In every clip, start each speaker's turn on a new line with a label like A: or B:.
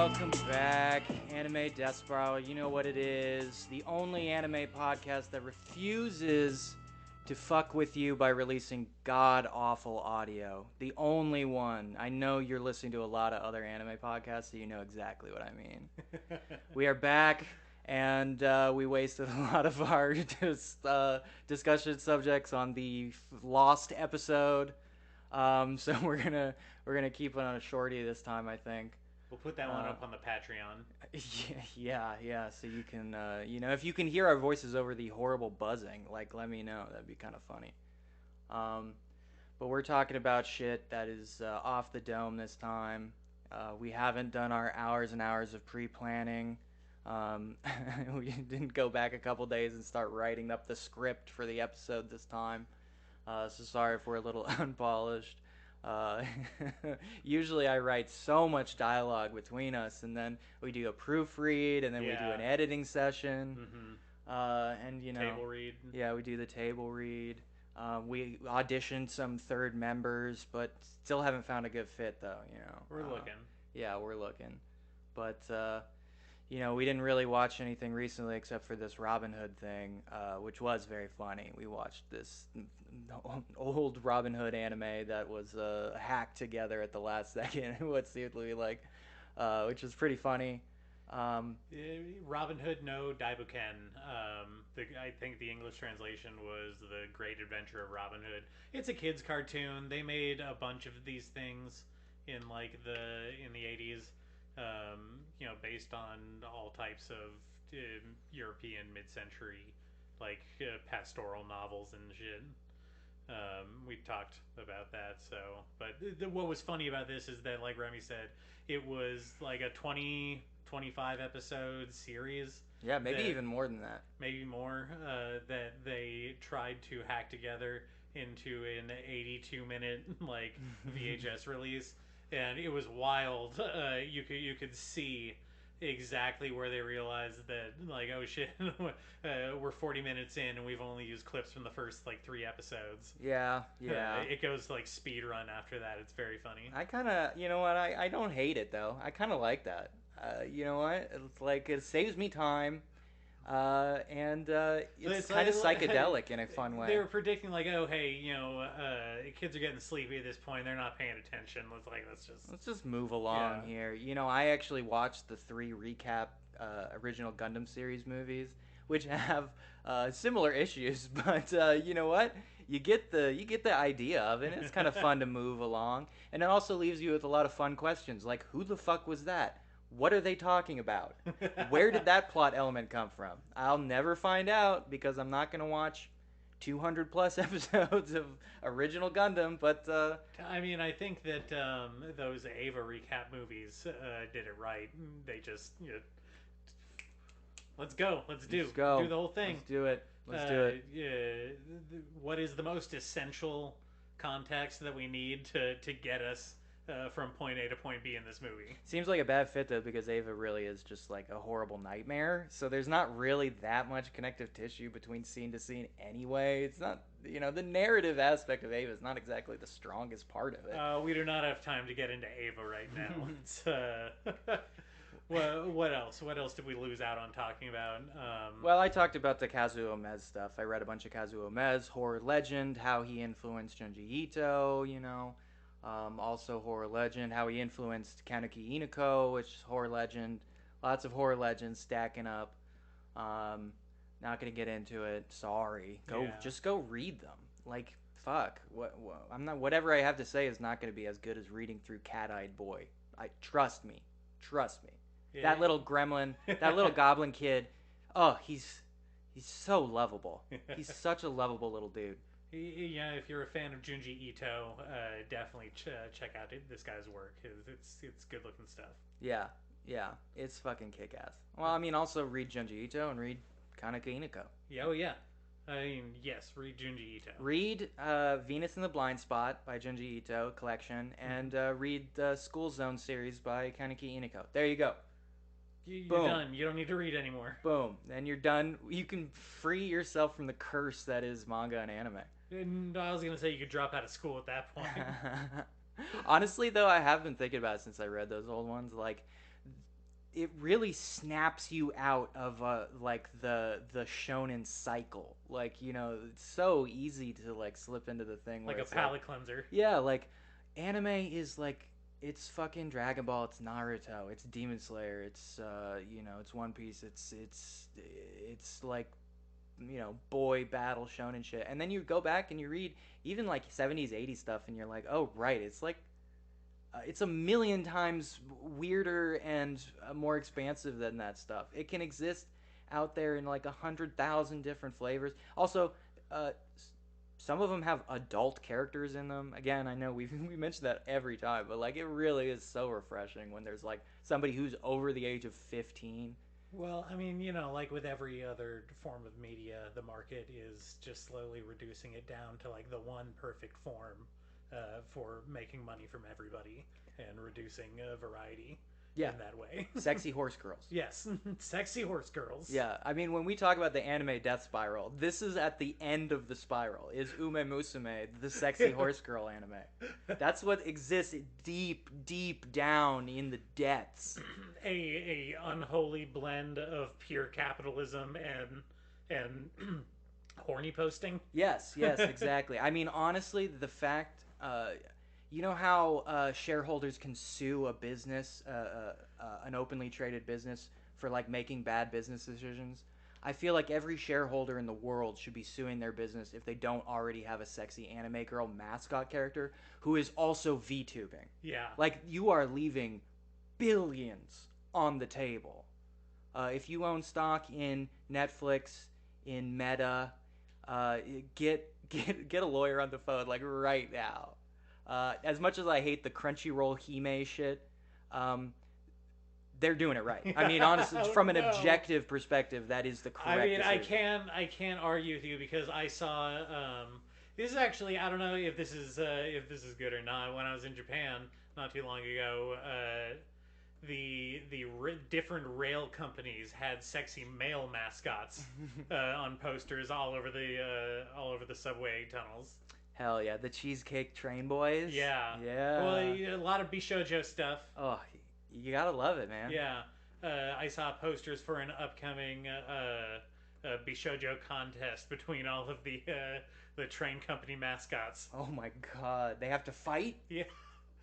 A: Welcome back, Anime Death Spiral. You know what it is. The only anime podcast that refuses to fuck with you by releasing god-awful audio. The only one. I know you're listening to a lot of other anime podcasts, so you know exactly what I mean. We are back, and we wasted a lot of our discussion subjects on the lost episode. So we're gonna keep it on a shorty this time, I think.
B: We'll put that one up on the Patreon.
A: Yeah. So you can, if you can hear our voices over the horrible buzzing, let me know. That'd be kind of funny. But we're talking about shit that is off the dome this time. We haven't done our hours and hours of pre-planning. We didn't go back a couple days and start writing up the script for the episode this time. So sorry if we're a little unpolished. Usually I write so much dialogue between us, and then we do a proofread, and then we do an editing session, and
B: table read.
A: Yeah, we do the table read. We auditioned some third members, but still haven't found a good fit though.
B: We're looking.
A: Yeah, we're looking, but we didn't really watch anything recently except for this Robin Hood thing, which was very funny. We watched this old Robin Hood anime that was hacked together at the last second. What seemed to be which was pretty funny.
B: Robin Hood no Daibuken. I think the English translation was The Great Adventure of Robin Hood. It's a kids cartoon. They made a bunch of these things in the 80s. Based on all types of European mid-century pastoral novels and shit. We talked about that. But what was funny about this is that, like Remy said, it was like a 25 episode series.
A: Yeah, maybe even more than that.
B: Maybe more. That they tried to hack together into an 82-minute VHS release. And it was wild. You could see exactly where they realized that, oh shit, we're 40 minutes in and we've only used clips from the first 3 episodes.
A: Yeah.
B: It goes speed run after that. It's very funny.
A: I kind of, I don't hate it though. I kind of like that. You know what? It's it saves me time. And it's kind of psychedelic in a fun way.
B: They were predicting oh hey, kids are getting sleepy at this point. They're not paying attention. Let's
A: just move along here. I actually watched the 3 recap original Gundam series movies, which have similar issues. But you know what? You get the idea of it. It's kind of fun to move along, and it also leaves you with a lot of fun questions like, who the fuck was that? What are they talking about? Where did that plot element come from? I'll never find out because I'm not going to watch 200 plus episodes of original Gundam, but
B: I think that those Ava recap movies did it right. They just let's do the whole thing.
A: Let's do it.
B: What is the most essential context that we need to get us from point A to point B in this movie?
A: Seems like a bad fit though, because Ava really is just a horrible nightmare. So there's not really that much connective tissue between scene to scene anyway. It's not, the narrative aspect of Ava is not exactly the strongest part of it.
B: We do not have time to get into Ava right now. It's, what else? What else did we lose out on talking about?
A: Well, I talked about the Kazuo Mez stuff. I read a bunch of Kazuo Mez, horror legend, how he influenced Junji Ito, also horror legend, how he influenced Kanuki Inako, which is horror legend. Lots of horror legends stacking up. Not gonna get into it. Sorry. Just go read them. Fuck. Whatever I have to say is not gonna be as good as reading through Cat-Eyed Boy. Trust me. Yeah. That little gremlin, that little goblin kid. Oh, he's so lovable. He's such a lovable little dude.
B: Yeah, if you're a fan of Junji Ito, definitely check out this guy's work. It's good looking stuff.
A: Yeah, it's fucking kick ass. Well, also read Junji Ito and read Kaneko Inako.
B: Yeah, yeah. Yes, read Junji Ito.
A: Read Venus in the Blind Spot by Junji Ito collection, and read the School Zone series by Kaneki Inako. There you go.
B: You're done. You don't need to read anymore.
A: Boom. Then you're done. You can free yourself from the curse that is manga and anime.
B: And I was going to say you could drop out of school at that point.
A: Honestly, though, I have been thinking about it since I read those old ones. it really snaps you out of like the shonen cycle. Like, you know, it's so easy to like slip into the thing where
B: Like a
A: it's like,
B: palate cleanser.
A: yeah, like anime is like it's fucking Dragon Ball, it's Naruto, it's Demon Slayer, it's you know, it's One Piece, it's like, you know, boy battle shonen shit. And then you go back and you read even like 70s 80s stuff and you're like, "Oh, right, it's like it's a million times weirder and more expansive than that stuff. It can exist out there in like 100,000 different flavors. Also, uh, some of them have adult characters in them. Again, I know we mentioned that every time, but like it really is so refreshing when there's like somebody who's over the age of 15.
B: Well, I mean, you know, like with every other form of media, the market is just slowly reducing it down to like the one perfect form for making money from everybody and reducing variety
A: Yeah,
B: in that way.
A: sexy horse girls.
B: Yes, sexy horse girls.
A: Yeah, I mean, when we talk about the anime death spiral, this is at the end of the spiral. Is Ume Musume, the sexy horse girl anime? That's what exists deep, deep down in the depths.
B: A unholy blend of pure capitalism and horny posting.
A: Yes, yes, exactly. I mean, honestly, the fact, you know how shareholders can sue a business, an openly traded business, for like making bad business decisions? I feel like every shareholder in the world should be suing their business if they don't already have a sexy anime girl mascot character who is also VTubing.
B: Yeah.
A: Like, you are leaving billions on the table. If you own stock in Netflix, in Meta, uh, get a lawyer on the phone like right now. As much as I hate the Crunchyroll Hime shit, um, they're doing it right. I mean, honestly,
B: Oh,
A: from an
B: no.
A: objective perspective, that is the correct
B: I mean,
A: decision.
B: I can't argue with you because I saw this is actually I don't know if this is good or not. When I was in Japan not too long ago, different rail companies had sexy male mascots on posters all over the subway tunnels.
A: Hell yeah, the Cheesecake Train Boys.
B: Yeah, well,
A: Yeah.
B: a lot of bishojo stuff.
A: Oh, you gotta love it, man.
B: Yeah, I saw posters for an upcoming bishojo contest between all of the train company mascots.
A: Oh my god, they have to fight?
B: Yeah,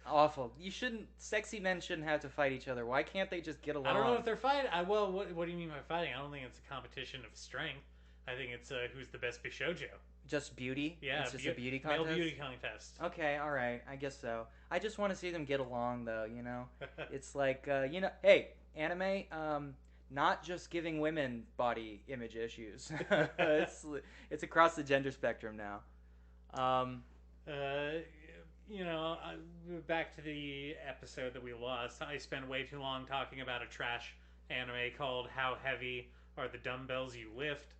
A: Awful. You shouldn't. Sexy men shouldn't have to fight each other. Why can't they just get
B: I don't know
A: along?
B: if they're fighting. Well, what do you mean by fighting? I don't think it's a competition of strength. I think it's who's the best bishojo.
A: Just beauty?
B: Yeah,
A: It's just a beauty contest?
B: male beauty contest.
A: Okay, alright. I guess so. I just want to see them get along, though, you know? It's like, you know, hey, anime, not just giving women body image issues. It's across the gender spectrum now. Um,
B: uh, you know, back to the episode that we lost. I spent way too long talking about a trash anime called "How Heavy Are the Dumbbells You Lift."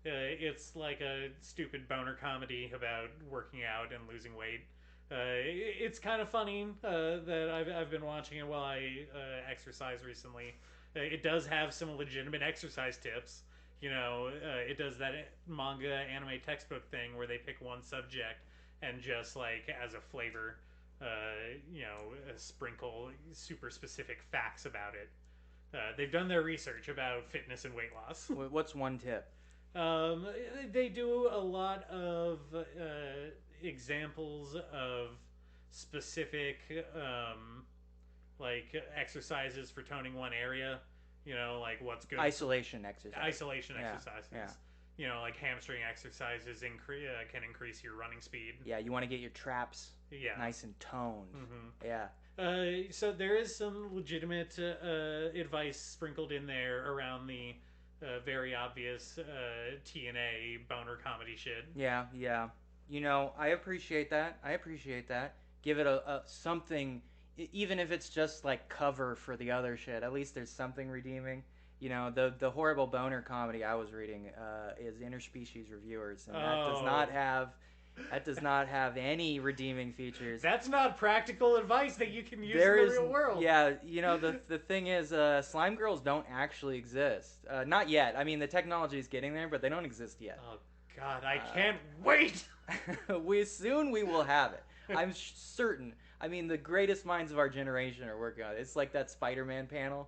B: It's like a stupid boner comedy about working out and losing weight. It's kind of funny that I've been watching it while I exercise recently. It does have some legitimate exercise tips. You know, it does that manga anime textbook thing where they pick one subject and just like as a flavor, you know, sprinkle super specific facts about it. They've done their research about fitness and weight loss.
A: what's one tip?
B: Um, they do a lot of examples of specific like exercises for toning one area. You know, like what's good.
A: Isolation exercise.
B: Isolation
A: Yeah,
B: exercises.
A: yeah.
B: You know, like hamstring exercises can increase your running speed.
A: Yeah, you want to get your traps
B: Yeah.
A: nice and toned.
B: Mm-hmm.
A: Yeah.
B: So there is some legitimate advice sprinkled in there around the very obvious TNA boner comedy shit.
A: Yeah, yeah. You know, I appreciate that. I appreciate that. Give it a something, even if it's just like cover for the other shit. At least there's something redeeming. You know, the horrible boner comedy I was reading is Interspecies Reviewers, and that does not have any redeeming features.
B: That's not practical advice that you can use
A: There
B: in the
A: is,
B: real world.
A: yeah, you know, the thing is, slime girls don't actually exist. Not yet. I mean, the technology is getting there, but they don't exist yet.
B: Oh God, I can't wait.
A: We will have it. I'm certain. I mean, the greatest minds of our generation are working on it. It's like that Spider-Man panel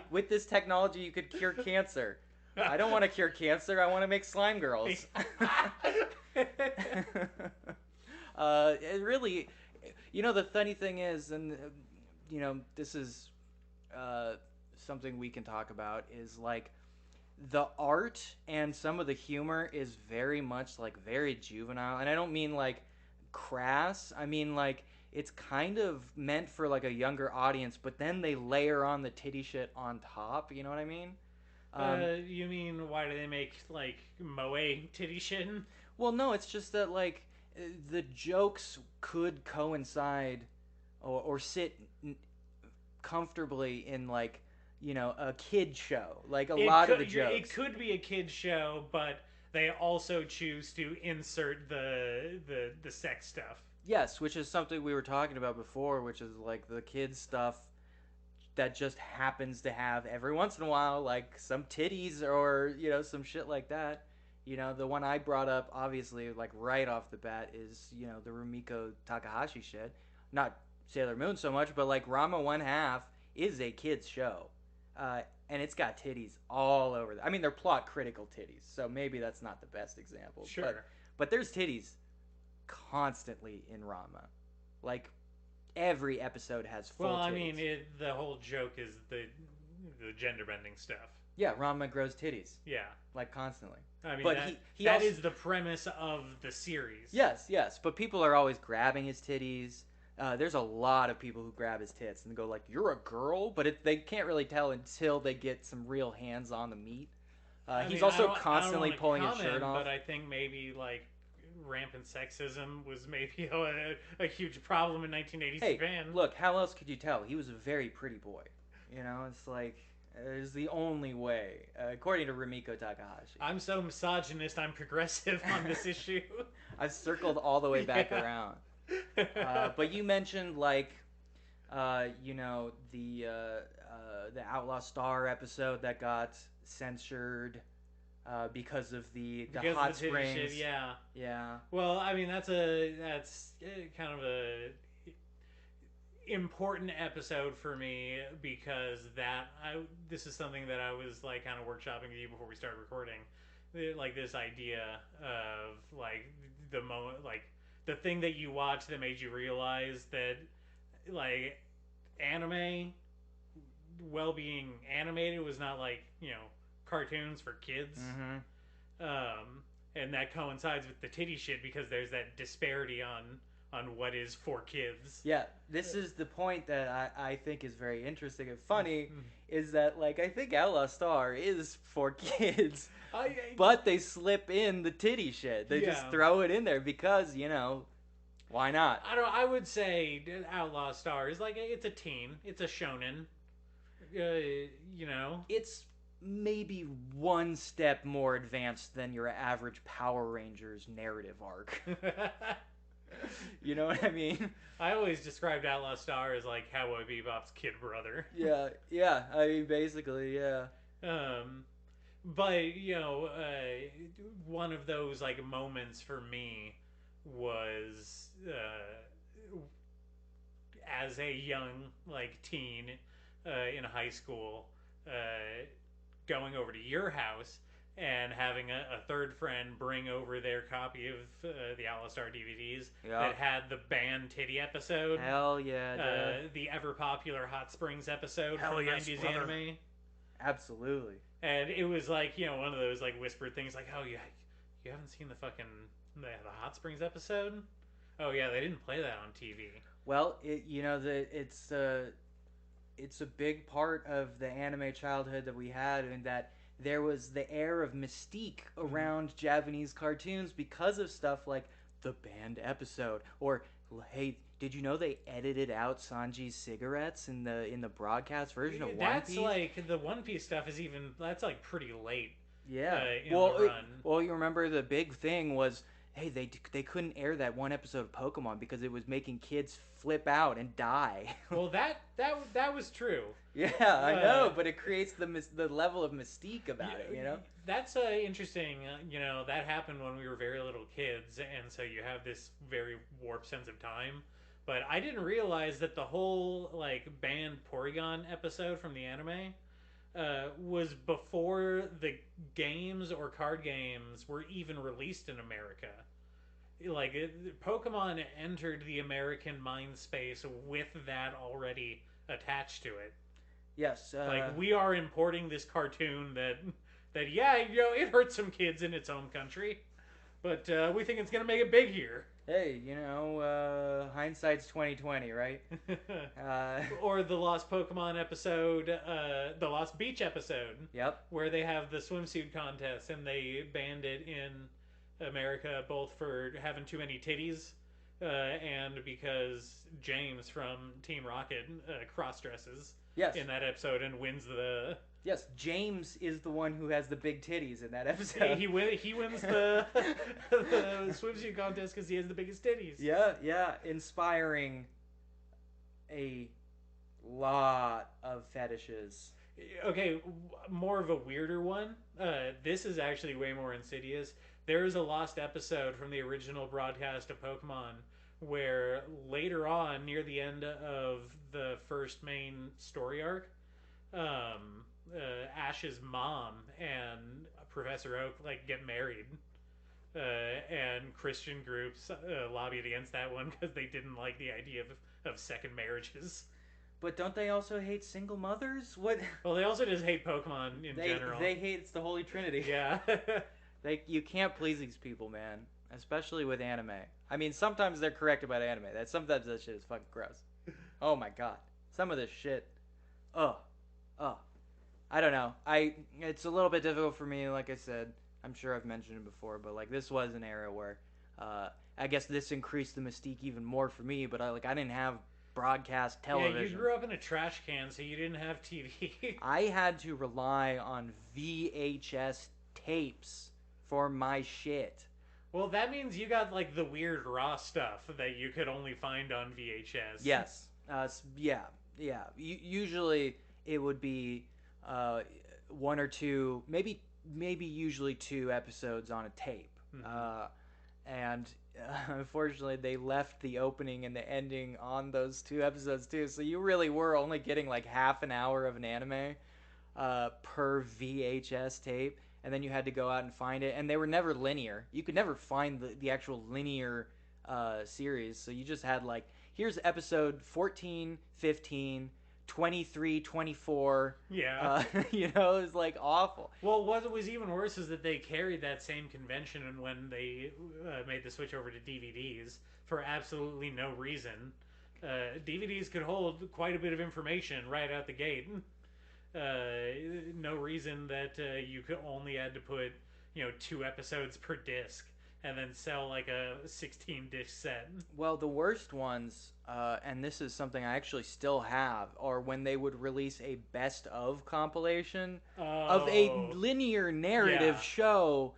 A: With this technology, you could cure cancer. I don't want to cure cancer. I want to make slime girls. It really, the funny thing is, and this is uh, something we can talk about, is like the art and some of the humor is very much like very juvenile, and I don't mean like crass. I mean like it's kind of meant for like a younger audience, but then they layer on the titty shit on top. You know what I mean?
B: You mean why do they make like moe titty shin?
A: Well, no, it's just that like the jokes could coincide or sit comfortably in like a kid show. Like a lot of the jokes.
B: It could be a kid show, but they also choose to insert the sex stuff.
A: Yes, which is something we were talking about before, which is like the kids stuff that just happens to have every once in a while, like some titties or some shit like that. The one I brought up, obviously, like right off the bat, is the Rumiko Takahashi shit. Not Sailor Moon so much, but like Rama One Half is a kids show, and it's got titties all over. I mean, they're plot critical titties, so maybe that's not the best example.
B: Sure,
A: but there's titties constantly in Rama, like every episode has full.
B: Well, I
A: titties.
B: mean, the whole joke is the gender bending stuff.
A: Yeah, Rama grows titties.
B: Yeah,
A: like constantly.
B: I mean,
A: but
B: that also is the premise of the series.
A: Yes, but people are always grabbing his titties. There's a lot of people who grab his tits and go like, "You're a girl," but they can't really tell until they get some real hands on the meat. He's also constantly pulling his shirt off.
B: But I think maybe like rampant sexism was maybe a huge problem in 1980s Japan.
A: Look, how else could you tell? He was a very pretty boy. It's like it's the only way, according to Rumiko Takahashi.
B: I'm so misogynist. I'm progressive on this issue.
A: I've circled all the way back around. But you mentioned like, the Outlaw Star episode that got censored because of the hot springs.
B: Shit, yeah.
A: Yeah.
B: Well, I mean that's kind of a important episode for me because this is something that I was like kind of workshopping with you before we started recording, like this idea of like the moment, like the thing that you watched that made you realize that like anime, well being animated was not like cartoons for kids. And that coincides with the titty shit because there's that disparity on what is for kids.
A: Yeah, this is the point that I think is very interesting and funny, is that like I think Outlaw Star is for kids, but they slip in the titty shit. They just throw it in there because why not?
B: I would say Outlaw Star is like it's a teen, it's a shonen.
A: It's maybe one step more advanced than your average Power Rangers narrative arc. You know what I mean?
B: I always described Outlaw Star as like Cowboy Bebop's kid brother.
A: Yeah. I mean, basically, yeah.
B: But one of those like moments for me was as a young like teen in high school, going over to your house and having a third friend bring over their copy of the Outlaw Star DVDs that had the band titty episode.
A: Hell yeah,
B: the ever popular Hot Springs episode
A: from
B: 90s anime.
A: Absolutely.
B: And it was like, one of those like whispered things like, oh, you haven't seen the Hot Springs episode? Oh yeah, they didn't play that on TV.
A: Well, it's a big part of the anime childhood that we had, in that there was the air of mystique around Japanese cartoons because of stuff like the band episode, or hey, did you know they edited out Sanji's cigarettes in the broadcast version of One Piece?
B: That's like the One Piece stuff is that's like pretty late.
A: Yeah.
B: The run.
A: Well, you remember the big thing was, hey, they couldn't air that one episode of Pokemon because it was making kids flip out and die.
B: Well, that was true.
A: Yeah, I know, but it creates the level of mystique about it,
B: That's interesting. That happened when we were very little kids, and so you have this very warped sense of time. But I didn't realize that the whole like banned Porygon episode from the anime was before the games or card games were even released in America. Like Pokemon entered the American mind space with that already attached to it.
A: Yes.
B: Like we are importing this cartoon that yeah, it hurts some kids in its home country, but we think it's gonna make it big here.
A: Hey, hindsight's 2020, right? Uh,
B: Or the Lost Pokemon episode, the Lost Beach episode,
A: yep.
B: where they have the swimsuit contest and they banned it in America both for having too many titties and because James from Team Rocket cross dresses
A: Yes.
B: in that episode and wins the.
A: Yes, James is the one who has the big titties in that episode.
B: He wins the swimsuit contest because he has the biggest titties.
A: Yeah, inspiring a lot of fetishes.
B: Okay, more of a weirder one. This is actually way more insidious. There is a lost episode from the original broadcast of Pokemon where later on, near the end of the first main story arc, Ash's mom and Professor Oak like get married, and Christian groups lobbied against that one because they didn't like the idea of second marriages.
A: But don't they also hate single mothers? What?
B: Well, they also just hate Pokemon in general.
A: They hate it's the Holy Trinity.
B: Yeah.
A: You can't please these people, man. Especially with anime. I mean, sometimes they're correct about anime. Sometimes that shit is fucking gross. Oh my god, some of this shit. Oh. I don't know. It's a little bit difficult for me. Like I said, I'm sure I've mentioned it before, but like this was an era where, I guess this increased the mystique even more for me. But I didn't have broadcast television.
B: Yeah, you grew up in a trash can, so you didn't have TV.
A: I had to rely on VHS tapes for my shit.
B: Well, that means you got like the weird raw stuff that you could only find on VHS.
A: Yes. Yeah. Usually it would be one or two, maybe usually 2 episodes on a tape. Mm-hmm. And unfortunately, they left the opening and the ending on those 2 episodes too. So you really were only getting like half an hour of an anime per VHS tape. And then you had to go out and find it. And they were never linear. You could never find the actual linear series. So you just had like, here's episode 14, 15, 23, 24.
B: Yeah.
A: It was like awful.
B: Well, what was even worse is that they carried that same convention when they made the switch over to DVDs for absolutely no reason. DVDs could hold quite a bit of information right out the gate. No reason that you could only had to put 2 episodes per disc and then sell like a 16 disc set.
A: Well, the worst ones, and this is something I actually still have, are when they would release a best of compilation of a linear narrative show.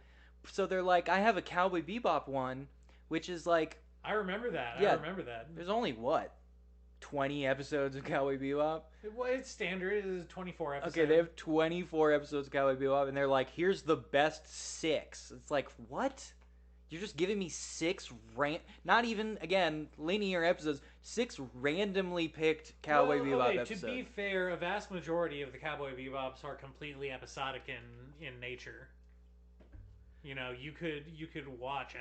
A: So they're like, I have a Cowboy Bebop one, which is like,
B: I remember that.
A: Yeah,
B: I remember that.
A: There's only 20 episodes of Cowboy Bebop?
B: Well, it's standard. It is 24 episodes.
A: Okay, they have 24 episodes of Cowboy Bebop, and they're like, here's the best 6. It's like, what? You're just giving me 6 not even, again, linear episodes. 6 randomly picked Cowboy Bebop episodes.
B: To be fair, a vast majority of the Cowboy Bebops are completely episodic in nature. You could watch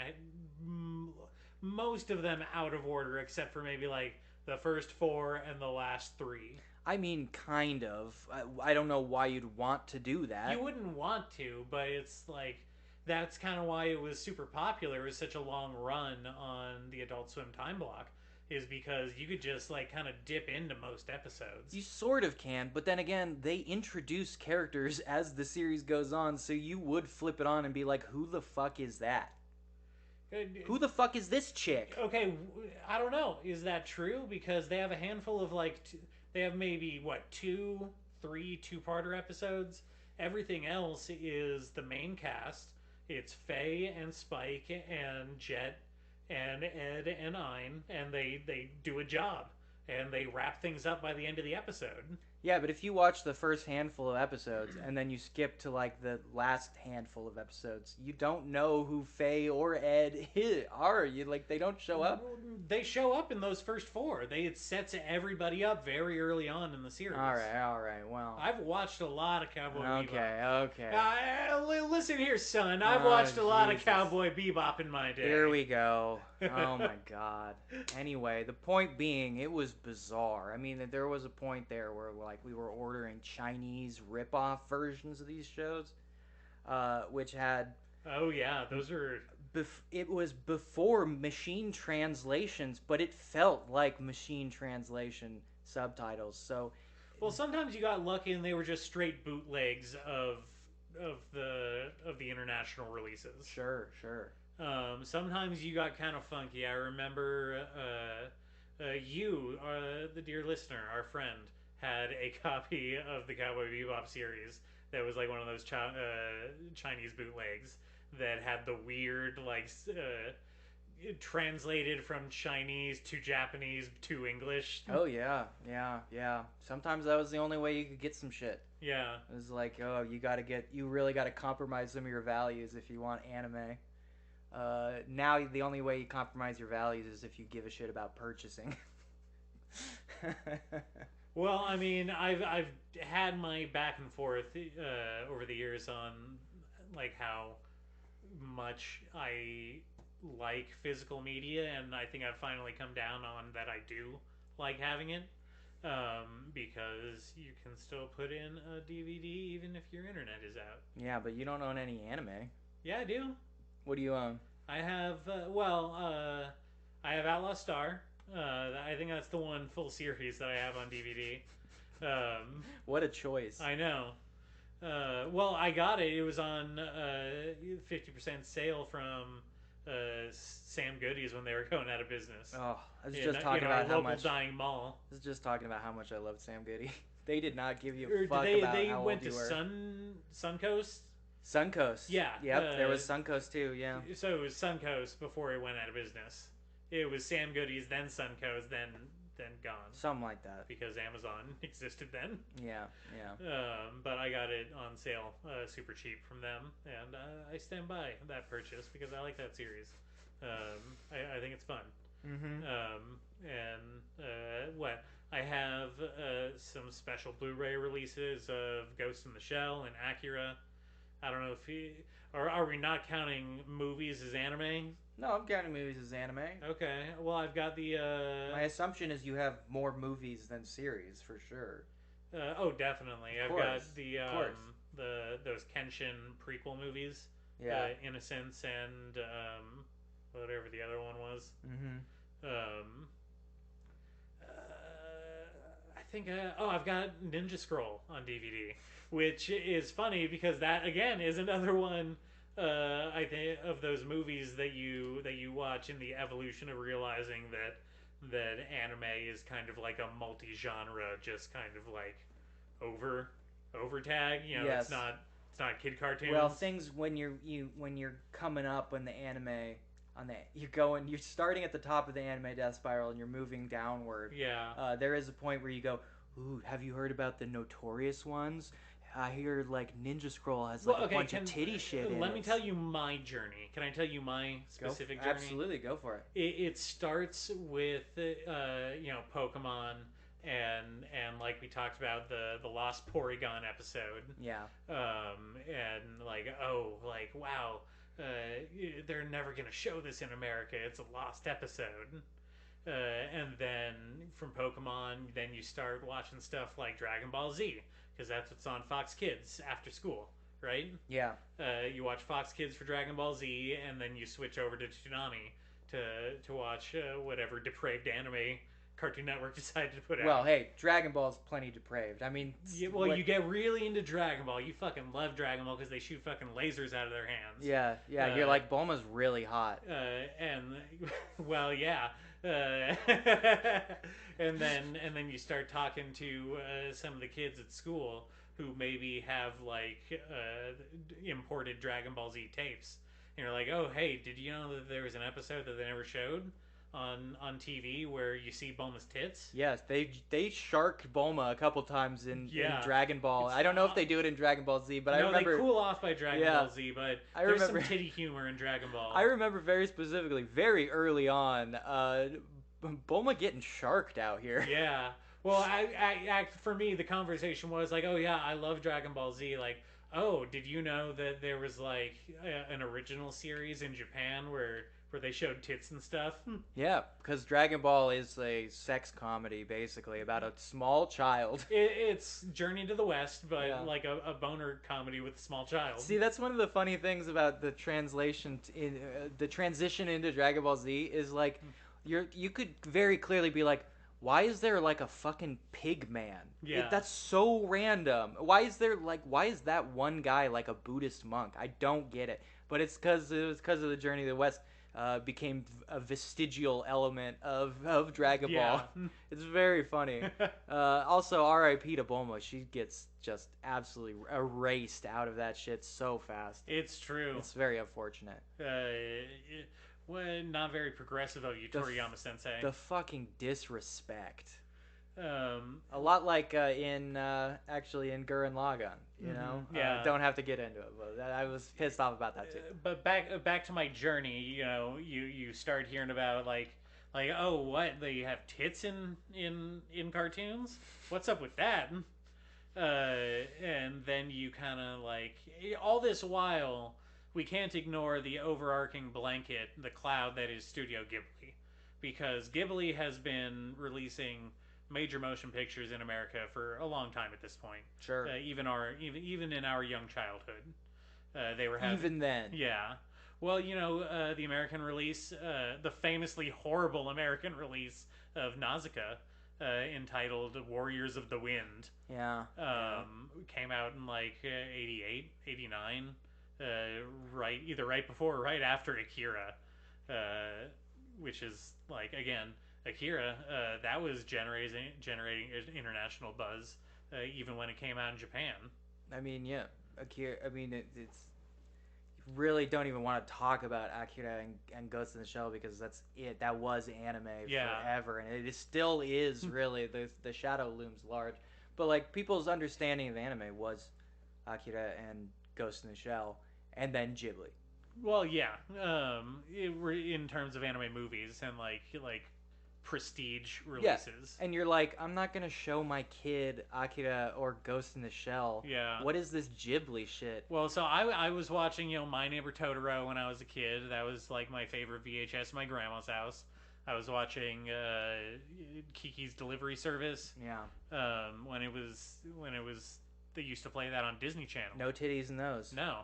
B: most of them out of order, except for maybe like the first 4 and the last 3.
A: I mean, kind of. I don't know why you'd want to do that.
B: You wouldn't want to, but it's like, that's kind of why it was super popular. It was such a long run on the Adult Swim time block, is because you could just like kind of dip into most episodes.
A: You sort of can, but then again, they introduce characters as the series goes on, so you would flip it on and be like, who the fuck is that? Who the fuck is this chick?
B: Okay, I don't know. Is that true? Because they have a handful of like, they have maybe 2, 3 2-parter episodes. Everything else is the main cast. It's Faye and Spike and Jet and Ed and Ein, and they do a job and they wrap things up by the end of the episode.
A: Yeah, but if you watch the first handful of episodes and then you skip to like the last handful of episodes, you don't know who Faye or Ed are. You like they don't show up.
B: They show up in those first four. It sets everybody up very early on in the series.
A: All right. Well,
B: I've watched a lot of Cowboy
A: okay,
B: Bebop.
A: okay.
B: Listen here, son. I've
A: Oh,
B: watched a lot of
A: Jesus.
B: Cowboy Bebop in my day.
A: Here we go. Oh my God. Anyway, the point being, it was bizarre. I mean, there was a point there where like we were ordering Chinese rip-off versions of these shows, which had
B: Oh yeah, those are.
A: it was before machine translations, but it felt like machine translation subtitles. So,
B: Well, sometimes you got lucky and they were just straight bootlegs of the international releases.
A: sure, sure.
B: Sometimes you got kind of funky. I remember the dear listener, our friend, had a copy of the Cowboy Bebop series that was like one of those Chinese bootlegs that had the weird translated from Chinese to Japanese to English.
A: Oh yeah, yeah, yeah. Sometimes that was the only way you could get some shit.
B: Yeah.
A: It was like, oh, you really gotta compromise some of your values if you want anime. Now the only way you compromise your values is if you give a shit about purchasing.
B: Well, I mean, I've had my back and forth over the years on like how much I like physical media, and I think I've finally come down on that I do like having it because you can still put in a DVD even if your internet is out.
A: Yeah, but you don't own any anime.
B: Yeah, I do.
A: What do you own?
B: I have I have Outlaw Star. I think that's the one full series that I have on DVD.
A: What a choice.
B: I know. Well, I got it. It was on 50% sale from Sam Goody's when they were going out of business.
A: Oh, I was just talking
B: our
A: about how
B: local
A: much.
B: dying mall.
A: I was just talking about how much I loved Sam Goody. They did not give you
B: Or
A: a fuck
B: they
A: about how
B: went
A: old
B: to
A: you were.
B: Suncoast.
A: Suncoast.
B: Yeah,
A: Yep, there was Suncoast too. Yeah.
B: So it was Suncoast before it went out of business. It was Sam Goody's, then Suncoast, then gone.
A: Something like that.
B: Because Amazon existed then.
A: Yeah, yeah.
B: But I got it on sale, super cheap from them, and I stand by that purchase because I like that series. I think it's fun.
A: Mm-hmm.
B: What I have some special Blu-ray releases of Ghost in the Shell and Akira. I don't know if are we not counting movies as anime?
A: No, I'm counting movies as anime.
B: Okay, well I've got the.
A: My assumption is you have more movies than series for sure.
B: Oh, definitely. I've got the those Kenshin prequel movies.
A: Yeah.
B: Innocence and whatever the other one was.
A: Mm-hmm.
B: I think. I've got Ninja Scroll on DVD, which is funny because that again is another one. I think of those movies that you watch in the evolution of realizing that anime is kind of like a multi-genre, just kind of like over tag. You know,
A: Yes.
B: it's not kid cartoons.
A: Well, things when you're coming up on the anime you're starting at the top of the anime death spiral and you're moving downward.
B: Yeah.
A: There is a point where you go, ooh, have you heard about the notorious ones? I hear like Ninja Scroll has like a bunch of titty shit in
B: Let
A: it.
B: me tell you my journey. Can I tell you my specific journey?
A: Absolutely, go for it.
B: It starts with Pokemon and like we talked about the Lost Porygon episode.
A: Yeah.
B: And like wow, they're never gonna show this in America. It's a lost episode. And then from Pokemon, then you start watching stuff like Dragon Ball Z because that's what's on Fox Kids after school, right?
A: Yeah.
B: You watch Fox Kids for Dragon Ball Z, and then you switch over to Toonami to watch whatever depraved anime Cartoon Network decided to put out.
A: Well, hey, Dragon Ball's plenty depraved. I mean,
B: yeah, well, you get really into Dragon Ball. You fucking love Dragon Ball because they shoot fucking lasers out of their hands.
A: Yeah, yeah. You're like, Bulma's really hot.
B: And well, yeah. And then you start talking to some of the kids at school who maybe have like imported Dragon Ball Z tapes, and you're like, oh hey, did you know that there was an episode that they never showed? on TV where you see Bulma's tits.
A: Yes, they sharked Bulma a couple times in
B: Yeah.
A: Dragon Ball.
B: It's
A: I don't know if they do it in Dragon Ball Z, but I
B: no,
A: remember
B: they cool off by Dragon
A: Yeah.
B: Ball Z, but
A: I
B: there's
A: remember-
B: some titty humor in Dragon Ball.
A: I remember very specifically, very early on, Bulma getting sharked out here.
B: Yeah. Well, for me, the conversation was like, oh yeah, I love Dragon Ball Z. Like, oh, did you know that there was like an original series in Japan where they showed tits and stuff?
A: Yeah, because Dragon Ball is a sex comedy, basically, about a small child.
B: It's Journey to the West, but
A: Yeah.
B: like a boner comedy with a small child.
A: See, that's one of the funny things about the translation in the transition into Dragon Ball Z is like, you could very clearly be like, why is there like a fucking pig man?
B: Yeah.
A: That's so random. Why is that one guy like a Buddhist monk? I don't get it. But it was because of the Journey to the West. Became a vestigial element of Dragon
B: Yeah.
A: Ball. It's very funny. Also, R.I.P. to Bulma. She gets just absolutely erased out of that shit so fast.
B: It's true.
A: It's very unfortunate.
B: Well, not very progressive of you, Toriyama Sensei.
A: The fucking disrespect.
B: Um,
A: A lot like actually in Gurren Lagann, you know?
B: Yeah.
A: Don't have to get into it, but I was pissed off about that too.
B: but back to my journey. You know, you start hearing about like oh, what, they have tits in cartoons? What's up with that? And then you kind of like, all this while we can't ignore the overarching blanket, the cloud that is Studio Ghibli, because Ghibli has been releasing major motion pictures in America for a long time at this point.
A: Sure.
B: Even in our young childhood, they were having,
A: Even then.
B: yeah. Well, you know, the American release, the famously horrible American release of Nausicaa, entitled Warriors of the Wind,
A: Yeah.
B: came out in like 88, 89, either right before or right after Akira, which is like, again, Akira, that was generating international buzz, even when it came out in Japan.
A: I mean, yeah. Akira, I mean, it's you really don't even want to talk about Akira and Ghost in the Shell because that's it. That was anime forever, and it still is really. The shadow looms large, but like people's understanding of anime was Akira and Ghost in the Shell, and then Ghibli.
B: Well, yeah, in terms of anime movies and like prestige releases.
A: And you're like, I'm not gonna show my kid Akira or Ghost in the Shell.
B: Yeah.
A: What is this Ghibli shit?
B: Well, so I was watching, you know, My Neighbor Totoro when I was a kid. That was like my favorite VHS in my grandma's house. I was watching Kiki's Delivery Service.
A: Yeah.
B: When it was they used to play that on Disney Channel.
A: No titties in those.
B: No.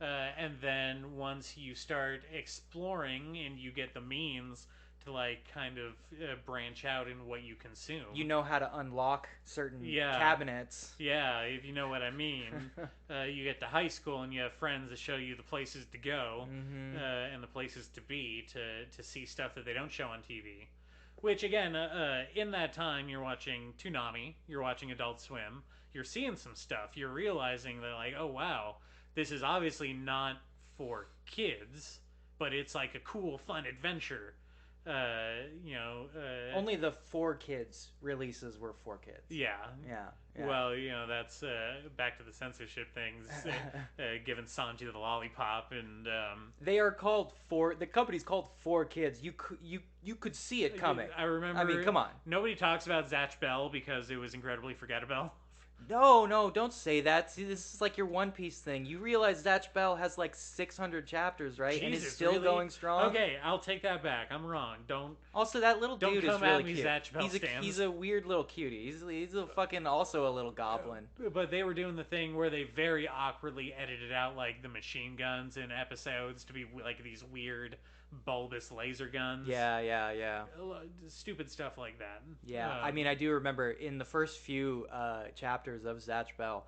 B: And then once you start exploring and you get the means to like kind of branch out in what you consume.
A: You know how to unlock certain cabinets.
B: Yeah, if you know what I mean. You get to high school and you have friends that show you the places to go and the places to be to see stuff that they don't show on TV. Which again, in that time, you're watching Toonami, you're watching Adult Swim, you're seeing some stuff. You're realizing that like, oh wow, this is obviously not for kids, but it's like a cool, fun adventure.
A: Only the 4Kids releases were for kids.
B: Yeah.
A: Yeah.
B: Well, you know, that's back to the censorship things, giving Sanji the lollipop, and
A: they are called the company's called 4Kids. You could see it coming.
B: I remember.
A: I mean, come on.
B: Nobody talks about Zatch Bell because it was incredibly forgettable.
A: No, don't say that. See, this is like your One Piece thing. You realize Zatch Bell has like 600 chapters, right?
B: Jesus,
A: and it's still
B: really?
A: going strong.
B: Okay, I'll take that back. I'm wrong. Don't.
A: Also, that little dude is really cute.
B: Zatch Bell
A: he's a weird little cutie. He's a fucking also a little goblin.
B: But they were doing the thing where they very awkwardly edited out like the machine guns in episodes to be like these weird bulbous laser guns.
A: Yeah.
B: Stupid stuff like that.
A: Yeah, I mean, I do remember in the first few chapters of Zatch Bell,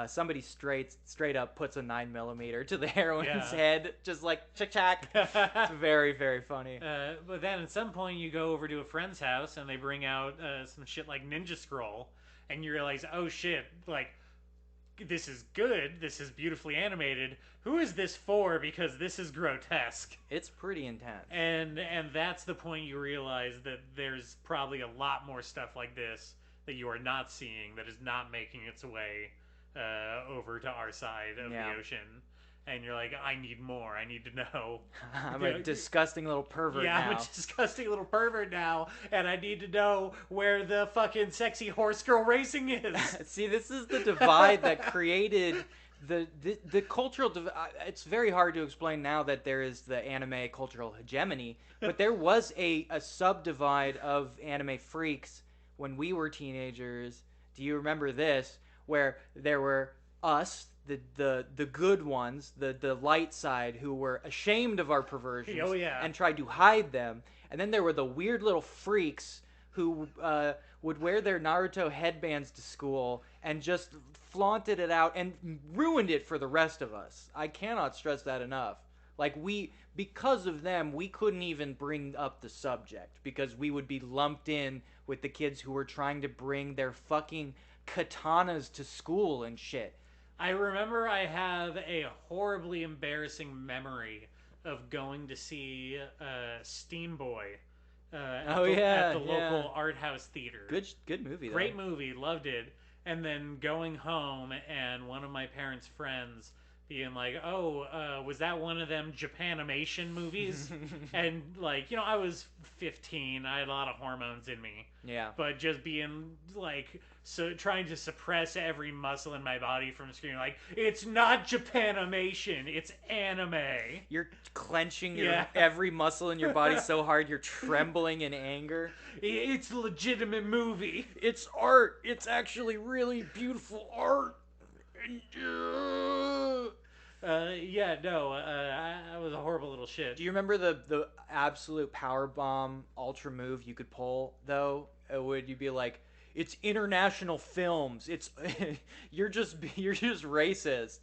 A: somebody straight up puts a 9mm to the heroine's head, just like chack. It's very, very funny.
B: But then at some point you go over to a friend's house and they bring out some shit like Ninja Scroll, and you realize, oh shit, like this is good. This is beautifully animated. Who is this for? Because this is grotesque.
A: It's pretty intense.
B: And that's the point you realize that there's probably a lot more stuff like this that you are not seeing, that is not making its way over to our side of the ocean. And you're like, I need more. I need to know.
A: I'm a disgusting little pervert now.
B: I'm a disgusting little pervert now, and I need to know where the fucking sexy horse girl racing is.
A: See, this is the divide that created the cultural divide. It's very hard to explain now that there is the anime cultural hegemony, but there was a subdivide of anime freaks when we were teenagers. Do you remember this? Where there were us, the good ones, the light side, who were ashamed of our perversions and tried to hide them. And then there were the weird little freaks who would wear their Naruto headbands to school and just flaunted it out and ruined it for the rest of us. I cannot stress that enough. Like, because of them, we couldn't even bring up the subject because we would be lumped in with the kids who were trying to bring their fucking katanas to school and shit.
B: I remember I have a horribly embarrassing memory of going to see Steam Boy at the local art house theater.
A: Good movie, though.
B: Great movie, loved it. And then going home and one of my parents' friends being like, oh, was that one of them Japanimation movies? And, like, I was 15. I had a lot of hormones in me.
A: Yeah.
B: But just being, like, trying to suppress every muscle in my body from screaming, like, it's not Japanimation, it's anime.
A: You're clenching every muscle in your body so hard you're trembling in anger.
B: It's a legitimate movie.
A: It's art. It's actually really beautiful art.
B: I was a horrible little shit.
A: Do you remember the absolute power bomb ultra move you could pull though? Would you be like, it's international films. It's you're just racist.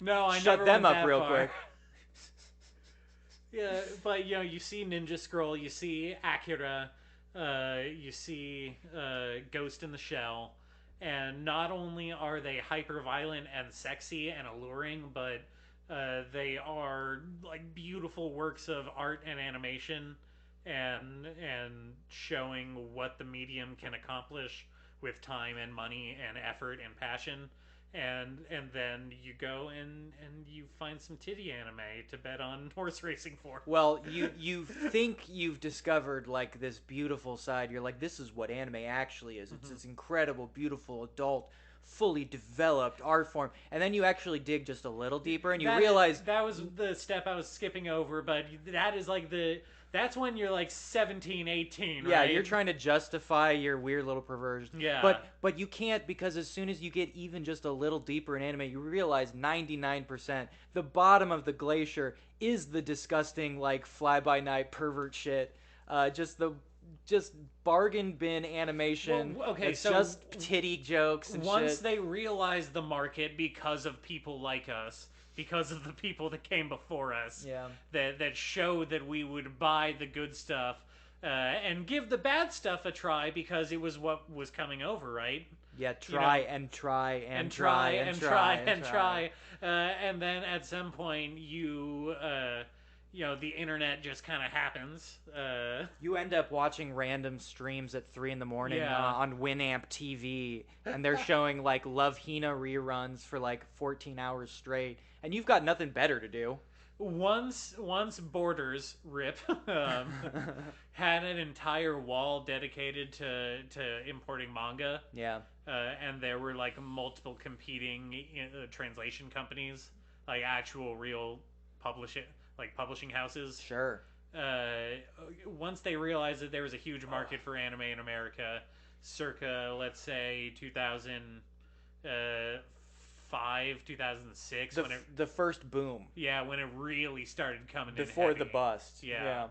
B: No, I
A: shut
B: never
A: them
B: went
A: up
B: that
A: real
B: far.
A: quick.
B: Yeah, but you see Ninja Scroll, you see Akira, you see Ghost in the Shell. And not only are they hyper violent and sexy and alluring, but they are like beautiful works of art and animation, and showing what the medium can accomplish with time and money and effort and passion. And then you go and you find some titty anime to bet on horse racing for.
A: Well, you think you've discovered like this beautiful side. You're like, this is what anime actually is. It's this incredible, beautiful, adult, fully developed art form. And then you actually dig just a little deeper and you realize
B: that was the step I was skipping over. But that is like that's when you're like 17, 18, right?
A: Yeah, you're trying to justify your weird little perversion.
B: Yeah.
A: But you can't, because as soon as you get even just a little deeper in anime, you realize 99%, the bottom of the glacier is the disgusting, like, fly-by-night pervert shit. Just bargain bin animation.
B: Well, okay,
A: it's
B: so
A: just titty jokes and
B: once
A: shit.
B: they realize the market because of people like us, because of the people that came before us, that showed that we would buy the good stuff and give the bad stuff a try because it was what was coming over, right?
A: Yeah, try and try. And
B: then at some point the internet just kind of happens.
A: You end up watching random streams at 3 a.m. On Winamp TV, and they're showing like Love Hina reruns for like 14 hours straight, and you've got nothing better to do.
B: Once Borders rip had an entire wall dedicated to importing manga.
A: Yeah.
B: And there were like multiple competing translation companies, like actual real publishing houses.
A: Sure.
B: Once they realized that there was a huge market for anime in America, circa, let's say, 2005, 2006.
A: The first boom.
B: Yeah, when it really started coming
A: before
B: in heavy.
A: The bust.
B: Yeah.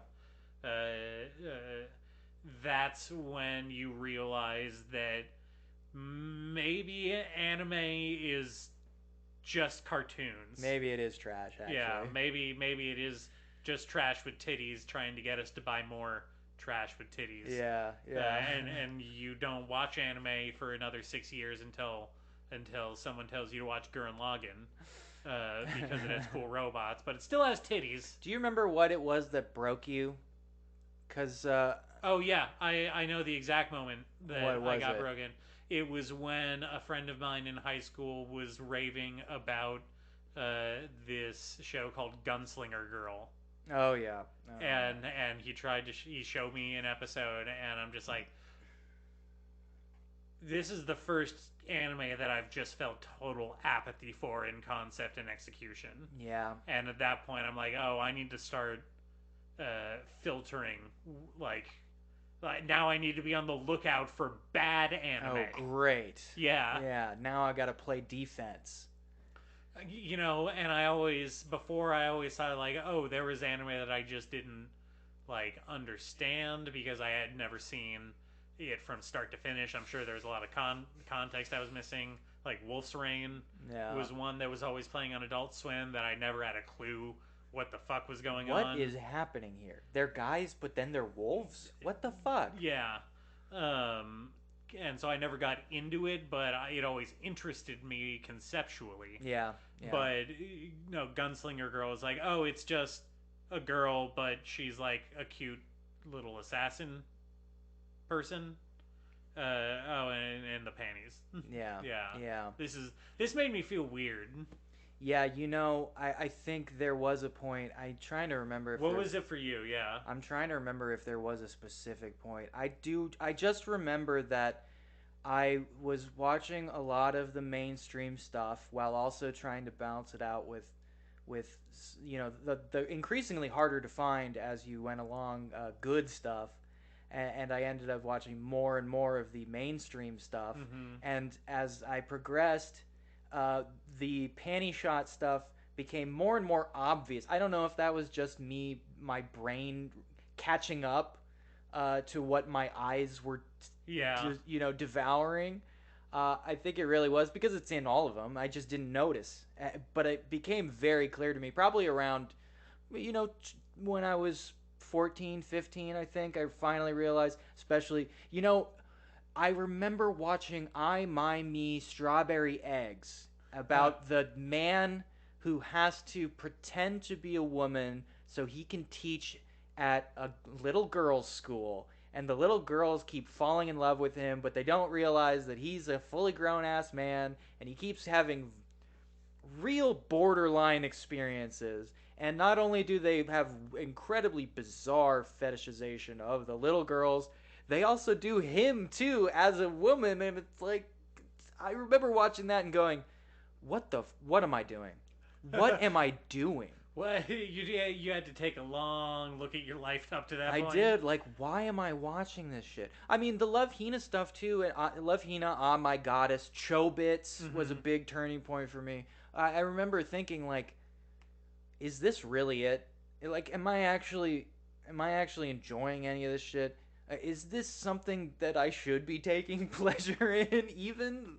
B: That's when you realize that maybe anime is just cartoons.
A: Maybe it is trash, actually.
B: Yeah, maybe it is just trash with titties trying to get us to buy more trash with titties.
A: Yeah, yeah.
B: And you don't watch anime for another 6 years until someone tells you to watch Gurren Lagann because it has cool robots, but it still has titties.
A: Do you remember what it was that broke you? Cause
B: Oh yeah, I know the exact moment that
A: what
B: I
A: was
B: got
A: it?
B: broken. It was when a friend of mine in high school was raving about this show called Gunslinger Girl,
A: Oh yeah.
B: and he tried to he showed me an episode, and I'm just like, this is the first anime that I've just felt total apathy for in concept and execution.
A: Yeah.
B: And at that point, I'm like, oh, I need to start filtering. Like, now I need to be on the lookout for bad anime.
A: Oh great.
B: Yeah.
A: Yeah. Now I gotta play defense.
B: You know, and I always thought like, oh, there was anime that I just didn't like understand because I had never seen it from start to finish. I'm sure there was a lot of context I was missing. Like Wolf's Rain was one that was always playing on Adult Swim that I never had a clue what the fuck was going on.
A: What is happening here? They're guys, but then they're wolves? What the fuck?
B: Yeah. And so I never got into it, but it always interested me conceptually.
A: Yeah.
B: But, Gunslinger Girl is like, oh, it's just a girl, but she's like a cute little assassin person. And the panties.
A: Yeah.
B: Yeah. This made me feel weird.
A: Yeah, I think there was a point. I'm trying to remember.
B: What was it for you? Yeah.
A: I'm trying to remember if there was a specific point. I just remember that I was watching a lot of the mainstream stuff while also trying to balance it out with the increasingly harder to find as you went along good stuff. And I ended up watching more and more of the mainstream stuff.
B: Mm-hmm.
A: And as I progressed, the panty shot stuff became more and more obvious. I don't know if that was just my brain catching up to what my eyes were, devouring. I think it really was because it's in all of them. I just didn't notice. But it became very clear to me probably around, when I was 14, 15, I think. I finally realized, especially, I remember watching I, My, Me, Strawberry Eggs about the man who has to pretend to be a woman so he can teach at a little girl's school. And the little girls keep falling in love with him, but they don't realize that he's a fully grown-ass man, and he keeps having real borderline experiences. And not only do they have incredibly bizarre fetishization of the little girls, they also do him too as a woman, and it's like, I remember watching that and going, what am I doing? What am I doing?
B: Well, you had to take a long look at your life up to that point.
A: I did. Like, why am I watching this shit? I mean, the Love Hina stuff too. Love Hina, Ah My Goddess, Chobits was a big turning point for me. I remember thinking, like, is this really it? Like, am I actually enjoying any of this shit? Is this something that I should be taking pleasure in? Even,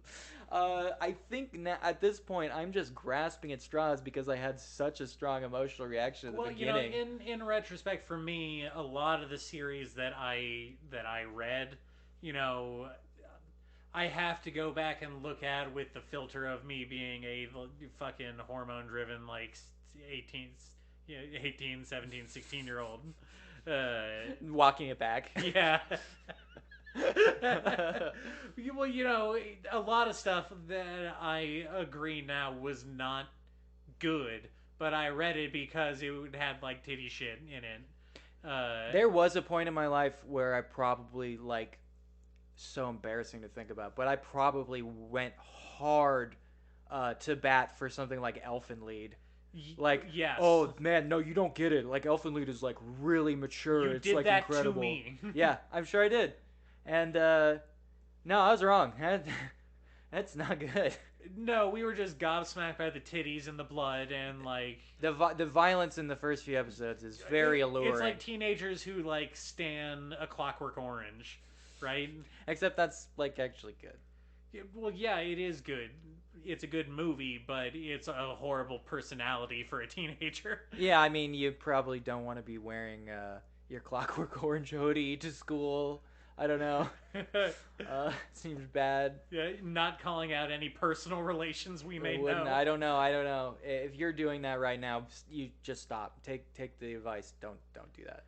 A: I think at this point I'm just grasping at straws because I had such a strong emotional reaction at the beginning.
B: In retrospect, for me, a lot of the series that I read, I have to go back and look at with the filter of me being a fucking hormone-driven, like 18, 17, 16-year-old.
A: Walking it back.
B: Yeah. Well, a lot of stuff that I agree now was not good, but I read it because it had, like, titty shit in it.
A: There was a point in my life where I probably, like, so embarrassing to think about, but I probably went hard to bat for something like Elfen Lied. Like,
B: yes.
A: Oh man, no, you don't get it. Like, Elfen Lied is like really mature.
B: You
A: it's
B: did
A: like
B: that
A: incredible.
B: to me.
A: Yeah, I'm sure I did. And no, I was wrong. That's not good.
B: No, we were just gobsmacked by the titties and the blood and like
A: the violence in the first few episodes is very alluring.
B: It's like teenagers who like stan A Clockwork Orange, right?
A: Except that's like actually good.
B: Well, yeah, it is good. It's a good movie, but it's a horrible personality for a teenager.
A: Yeah, I mean, you probably don't want to be wearing your Clockwork Orange hoodie to school. I don't know. Seems bad.
B: Yeah, not calling out any personal relations we may
A: Wouldn't
B: know.
A: I don't know. I don't know. If you're doing that right now, you just stop. Take the advice. Don't do that.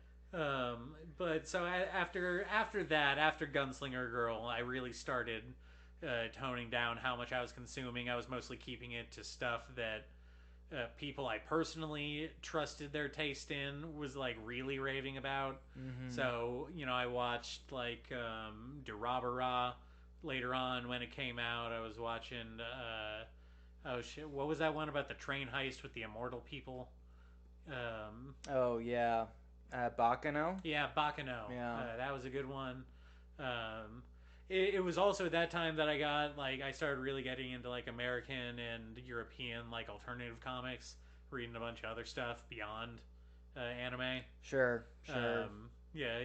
B: But so after that, after Gunslinger Girl, I really started toning down how much I was consuming. I was mostly keeping it to stuff that people I personally trusted their taste in was like really raving about.
A: Mm-hmm.
B: So I watched like Durabara later on when it came out. I was watching oh shit, what was that one about the train heist with the immortal people? Um,
A: Oh yeah, Bacano.
B: yeah, Bacano.
A: Yeah.
B: That was a good one. Um, it was also at that time that I started really getting into like American and European like alternative comics, reading a bunch of other stuff beyond anime.
A: Sure. Sure.
B: Yeah,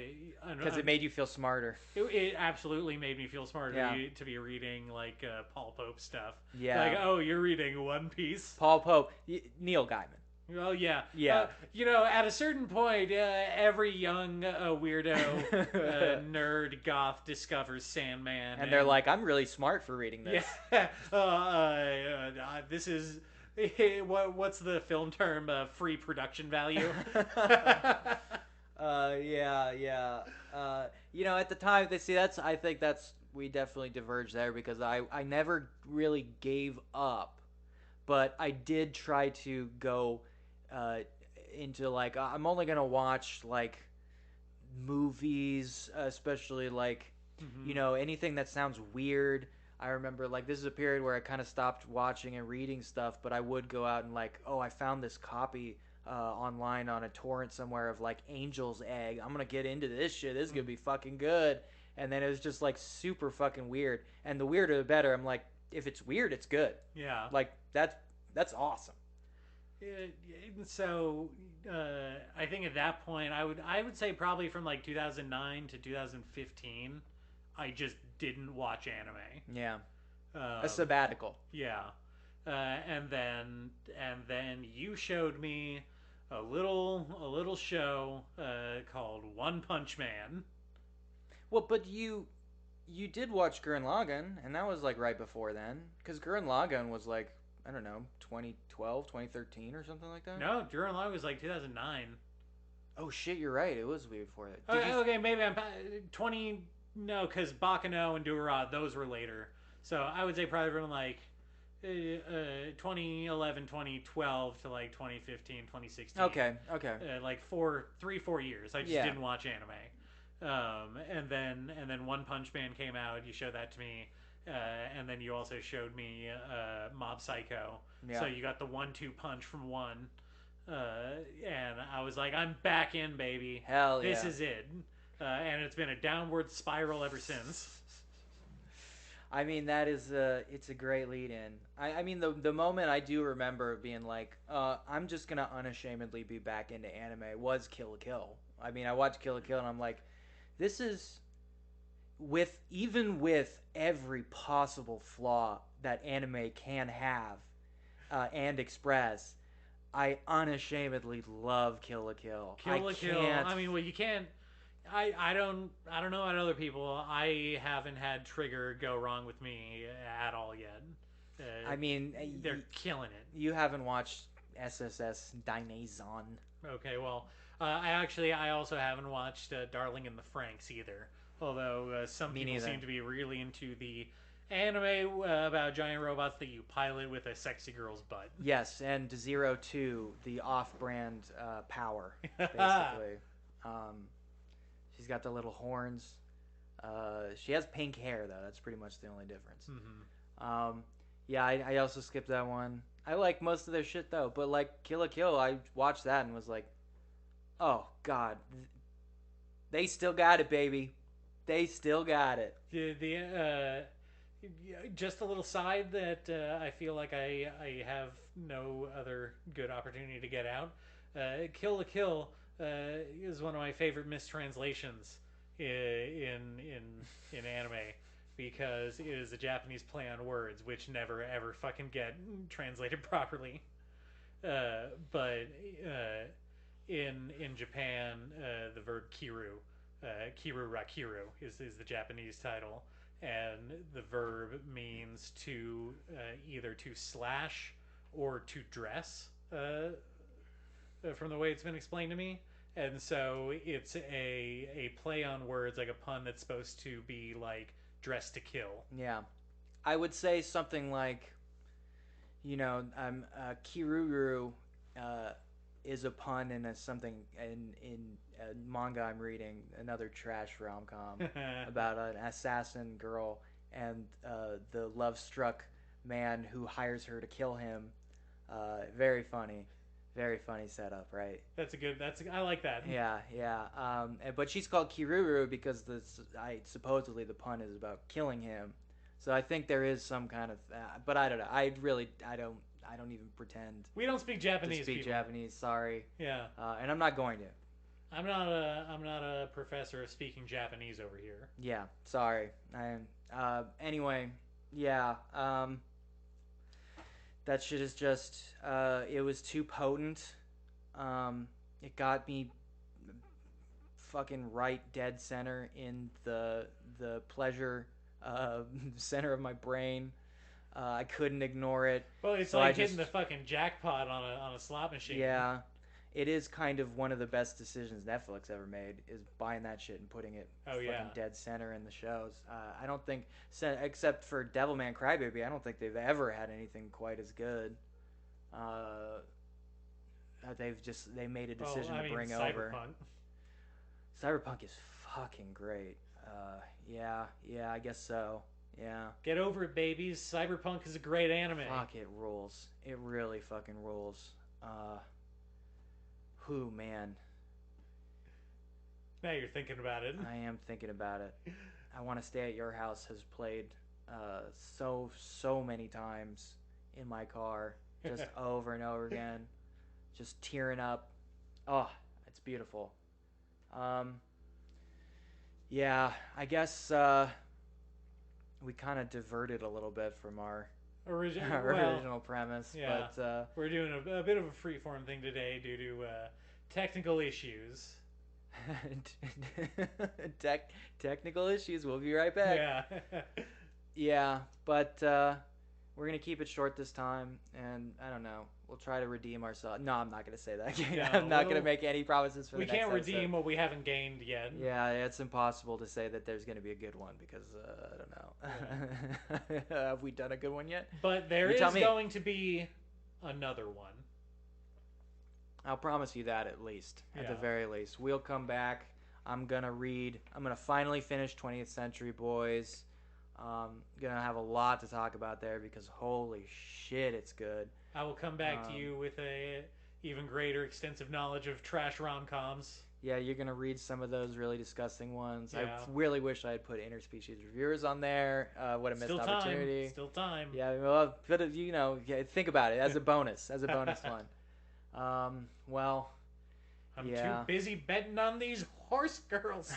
A: Because it made you feel smarter.
B: it absolutely made me feel smarter
A: Yeah.
B: to be reading like Paul Pope stuff.
A: Yeah.
B: Like, oh, you're reading One Piece.
A: Paul Pope, Neil Gaiman.
B: Oh yeah,
A: Yeah.
B: At a certain point, every young weirdo, nerd, goth discovers Sandman,
A: And they're like, I'm really smart for reading this.
B: yeah, this is what's the film term? Free production value.
A: Yeah. At the time, I think we definitely diverged there because I never really gave up, but I did try to go into like I'm only gonna watch like movies, especially like anything that sounds weird. I remember like this is a period where I kind of stopped watching and reading stuff, but I would go out and like, oh, I found this copy online on a torrent somewhere of like Angel's Egg. I'm gonna get into this shit. This is gonna be fucking good. And then it was just like super fucking weird. And the weirder the better. I'm like, if it's weird, it's good.
B: Yeah.
A: Like that's awesome.
B: So I think at that point I would say probably from like 2009 to 2015 I just didn't watch anime.
A: Yeah. A sabbatical.
B: Yeah. And then you showed me a little show called One Punch Man.
A: Well, but you did watch Gurren Lagann, and that was like right before then, because Gurren Lagann was like, I don't know, 2012, 2013 or something like that.
B: No, Gurren Lagann was like 2009.
A: Oh shit, you're right. It was way before that.
B: Okay, maybe I'm 20. No, because Bakano and Dura, those were later. So I would say probably from like 2011, 2012 to like 2015, 2016.
A: Okay.
B: Like 4 years. I just didn't watch anime. And then One Punch Man came out. You showed that to me. And then you also showed me Mob Psycho.
A: Yeah.
B: So you got the 1-2 punch from one. And I was like, I'm back in, baby.
A: Hell yeah.
B: This is it. And it's been a downward spiral ever since.
A: I mean, that is it's a great lead in. I mean, the moment I do remember being like, I'm just gonna unashamedly be back into anime was Kill la Kill. I mean, I watched Kill la Kill and I'm like, this is with every possible flaw that anime can have and express. I unashamedly love Kill la Kill.
B: Kill la Kill. I mean, well, you can't. I don't know about other people. I haven't had Trigger go wrong with me at all yet.
A: I mean,
B: they're killing it.
A: You haven't watched SSS Dinaison.
B: Okay, well, I also haven't watched Darling in the Franxx either. Although some people seem to be really into the anime about giant robots that you pilot with a sexy girl's butt.
A: Yes, and 02, the off-brand power, basically. She's got the little horns. She has pink hair, though. That's pretty much the only difference.
B: Mm-hmm.
A: Yeah, I also skipped that one. I like most of their shit, though. But, like, Kill la Kill, I watched that and was like, oh, God. They still got it, baby. They still got it.
B: Just a little side that I feel like I have no other good opportunity to get out. Kill la Kill is one of my favorite mistranslations in anime because it is a Japanese play on words which never ever fucking get translated properly. But in Japan, the verb kiru, kiru rakiru is the Japanese title, and the verb means to either to slash or to dress. From the way it's been explained to me, and so it's a play on words, like a pun that's supposed to be like dress to kill.
A: Yeah. I would say something like, Kiruru uh, is a pun in something in a manga I'm reading, another trash rom com about an assassin girl and the love struck man who hires her to kill him. Very funny, very funny setup, right?
B: I like that.
A: Yeah, yeah. But she's called Kiruru because supposedly the pun is about killing him. So I think there is some kind of, but I don't know. I don't even pretend
B: We don't speak
A: to
B: Japanese,
A: speak
B: people.
A: Japanese. Sorry,
B: Yeah,
A: and I'm not going to.
B: I'm not a professor of speaking Japanese over here.
A: Yeah, sorry. Anyway, yeah. That shit is just. It was too potent. It got me fucking right dead center in the pleasure center of my brain. I couldn't ignore it.
B: Well, it's
A: So
B: like hitting the fucking jackpot on a slot machine.
A: Yeah, it is kind of one of the best decisions Netflix ever made, is buying that shit and putting it fucking dead center in the shows. I don't think, except for Devilman Crybaby, I don't think they've ever had anything quite as good. They made a decision to bring
B: Cyberpunk.
A: over. Cyberpunk is fucking great. Yeah, I guess so. Yeah.
B: Get over it, babies. Cyberpunk is a great anime.
A: Fuck, it rules. It really fucking rules. Whew, man.
B: Now you're thinking about it.
A: I am thinking about it. I Want to Stay at Your House has played so many times in my car, just over and over again, just tearing up. Oh, it's beautiful. Yeah, I guess we kind of diverted a little bit from our original premise,
B: Yeah,
A: but
B: we're doing a bit of a freeform thing today due to technical issues.
A: Technical issues. We'll be right back.
B: Yeah.
A: Yeah, but we're gonna keep it short this time, and I don't know. We'll try to redeem ourselves. No, I'm not gonna say that. I'm not gonna make any promises for the next episode.
B: We can't redeem what we haven't gained yet.
A: Yeah, it's impossible to say that there's gonna be a good one because I don't know. Yeah. Have we done a good one yet?
B: But there is going to be another one.
A: I'll promise you that, at least. At the very least. We'll come back. I'm going to finally finish 20th Century Boys. Going to have a lot to talk about there because holy shit, it's good.
B: I will come back to you with a even greater extensive knowledge of trash rom-coms.
A: Yeah, you're going to read some of those really disgusting ones.
B: Yeah.
A: I really wish I had put interspecies reviewers on there. What a missed opportunity.
B: Still time.
A: Yeah, well, but think about it as a bonus one. Well,
B: I'm too busy betting on these horse girls.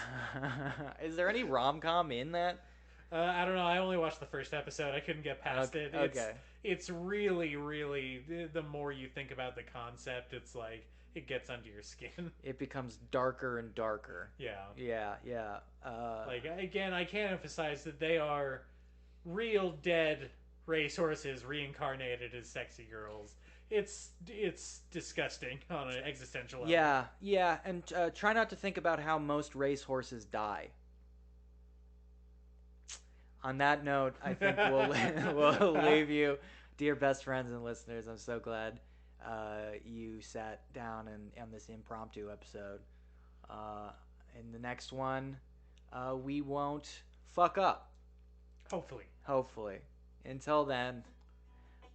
A: Is there any rom-com in that?
B: I don't know. I only watched the first episode. I couldn't get past it. It's really, really, the more you think about the concept, it's like, it gets under your skin.
A: It becomes darker and darker.
B: Yeah.
A: Yeah.
B: Again, I can't emphasize that they are real dead racehorses reincarnated as sexy girls. It's disgusting on an existential level.
A: Yeah, and try not to think about how most racehorses die. On that note, I think we'll leave you, dear best friends and listeners. I'm so glad you sat down and this impromptu episode. In the next one, we won't fuck up. Hopefully. Until then,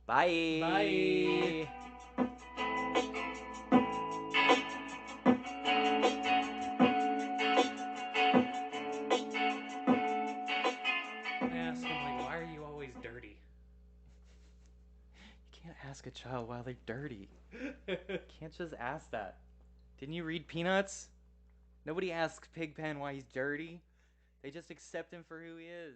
A: bye.
B: Bye.
A: Ask a child why they're dirty. Can't just ask that. Didn't you read Peanuts? Nobody asks Pigpen why he's dirty. They just accept him for who he is.